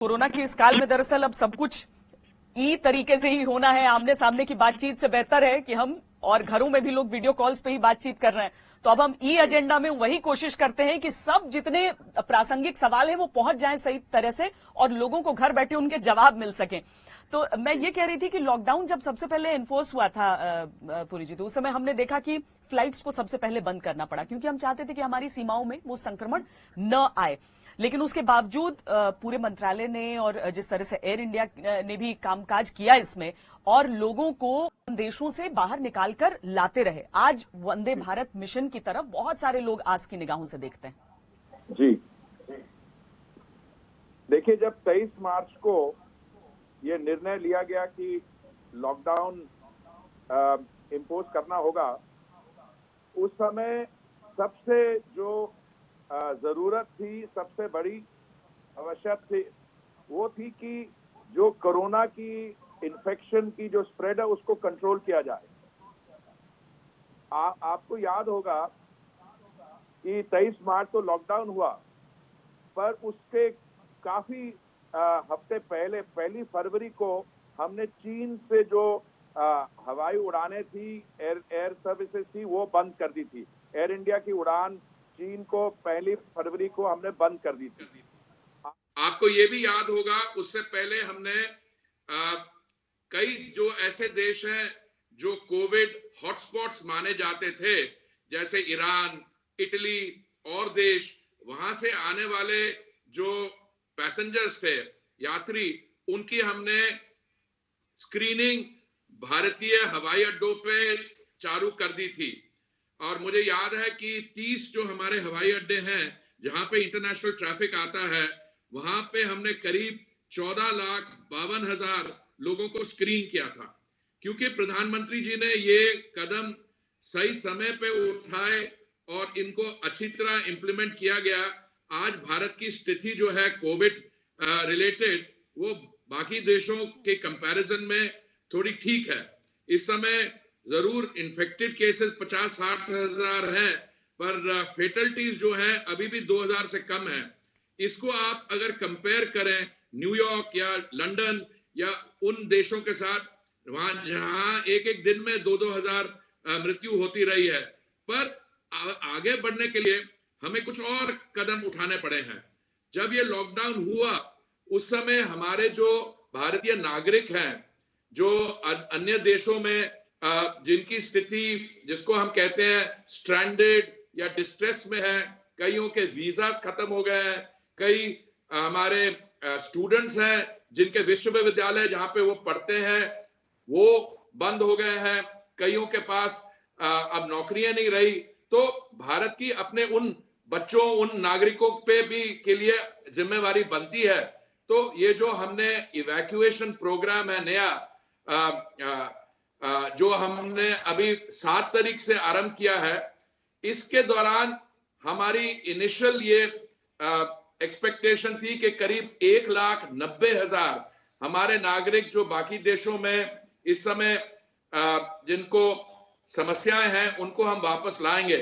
Corona के इस काल में दरअसल अब सब कुछ ई तरीके से ही होना है। आमने सामने की बातचीत से बेहतर है कि हम और घरों में भी लोग वीडियो कॉल्स पे ही बातचीत कर रहे हैं। तो अब हम ई एजेंडा में वही कोशिश करते हैं कि सब जितने प्रासंगिक सवाल हैं वो पहुंच जाएं सही तरह से और लोगों को घर बैठे उनके जवाब मिल सकें। तो मैं ये कह रही थी कि लॉकडाउन जब सबसे पहले इन्फोर्स हुआ था पुरी जी, तो उस समय हमने देखा कि फ्लाइट्स को सबसे पहले बंद करना पड़ा क्योंकि हम चाहते थे कि हमारी सीमाओं में वो संक्रमण न आए। लेकिन उसके बावजूद पूरे मंत्रालय ने और जिस तरह से एयर इंडिया ने भी कामकाज किया इसमें और लोगों को देशों से बाहर निकालकर लाते रहे, आज वंदे भारत मिशन की तरफ बहुत सारे लोग आस की निगाहों से देखते हैं। जी देखिए, जब 23 मार्च को ये निर्णय लिया गया कि लॉकडाउन इम्पोज करना होगा, उस समय सबसे जो जरूरत थी, सबसे बड़ी आवश्यक थी, वो थी कि जो कोरोना की इन्फेक्शन की जो स्प्रेड है उसको कंट्रोल किया जाए। आपको याद होगा कि 23 मार्च तो लॉकडाउन हुआ, पर उसके काफी हफ्ते पहले 1 फरवरी को हमने चीन से जो हवाई उड़ानें थी, एयर सर्विसेज थी, वो बंद कर दी थी। एयर इंडिया की उड़ान चीन को 1 फरवरी को हमने बंद कर दी थी। आपको ये भी याद होगा, उससे पहले हमने कई जो ऐसे देश हैं जो कोविड हॉटस्पॉट्स माने जाते थे, जैसे ईरान, इटली और देश, वहां से आने वाले जो पैसेंजर्स थे, यात्री, उनकी हमने स्क्रीनिंग भारतीय हवाई अड्डों पे चालू कर दी थी। और मुझे याद है कि 30 जो हमारे हवाई अड्डे हैं जहां पे इंटरनेशनल ट्रैफिक आता है, वहां पे हमने करीब 14,52,000 लोगों को स्क्रीन किया था। क्योंकि प्रधानमंत्री जी ने ये कदम सही समय पे उठाए और इनको अच्छी तरह इंप्लीमेंट किया गया, आज भारत की स्थिति जो है कोविड रिलेटेड, वो बाकी देशों के कंपैरिजन में थोड़ी ठीक है। इस समय जरूर इन्फेक्टेड केसेस 50-60 हजार हैं, पर फेटलिटीज जो हैं अभी भी 2000 से कम है। इसको आप अगर कंपेयर करें न्यूयॉर्क या लंदन या उन देशों के साथ, वहां जहां एक एक दिन में 2-2 हजार मृत्यु होती रही है, पर आगे बढ़ने के लिए हमें कुछ और कदम उठाने पड़े हैं। जब ये लॉकडाउन हुआ, उस समय हमारे जो भारतीय नागरिक हैं, जो अन्य देशों में जिनकी स्थिति, जिसको हम कहते हैं स्ट्रैंडेड या डिस्ट्रेस में है, कईयों के वीजास खत्म हो गए हैं, कई हमारे स्टूडेंट्स हैं जिनके विश्वविद्यालय जहां पे वो पढ़ते हैं वो बंद हो गए हैं, कईयों के पास अब नौकरियां नहीं रही। तो भारत की अपने उन बच्चों, उन नागरिकों पे भी के लिए जिम्मेवारी बनती है। तो ये जो हमने इवैक्यूएशन प्रोग्राम है नया, जो हमने अभी 7 तारीख से आरंभ किया है, इसके दौरान हमारी इनिशियल ये एक्सपेक्टेशन थी कि करीब 1,90,000 हमारे नागरिक जो बाकी देशों में इस समय जिनको समस्याएं हैं, उनको हम वापस लाएंगे।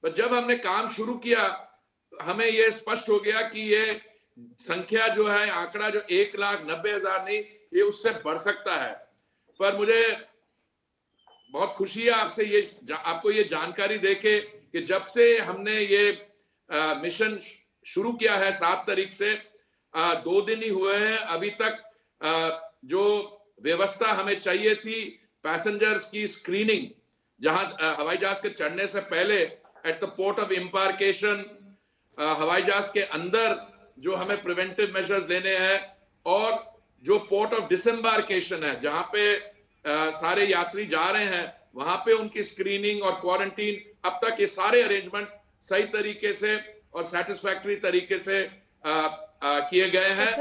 पर जब हमने काम शुरू किया, हमें यह स्पष्ट हो गया कि ये संख्या जो है, आंकड़ा जो 1,90,000 नहीं, ये उससे बढ़ सकता है। पर मुझे बहुत खुशी है आपको ये जानकारी देके कि जब से हमने ये मिशन शुरू किया है 7 तारीख से, 2 दिन ही हुए हैं अभी तक। जो व्यवस्था हमें चाहिए थी पैसेंजर्स की स्क्रीनिंग, जहां हवाई जहाज के चढ़ने से पहले at the port of embarkation, हवाई जहाज के अंदर जो हमें प्रिवेंटिव मेजर्स लेने हैं, और जो पोर्ट ऑफ डिसएम्बार्केशन है जहां पे सारे यात्री जा रहे हैं, वहां पे उनकी स्क्रीनिंग और क्वारंटीन, अब तक ये सारे अरेंजमेंट्स सही तरीके से और सेटिस्फैक्टरी तरीके से किए गए हैं।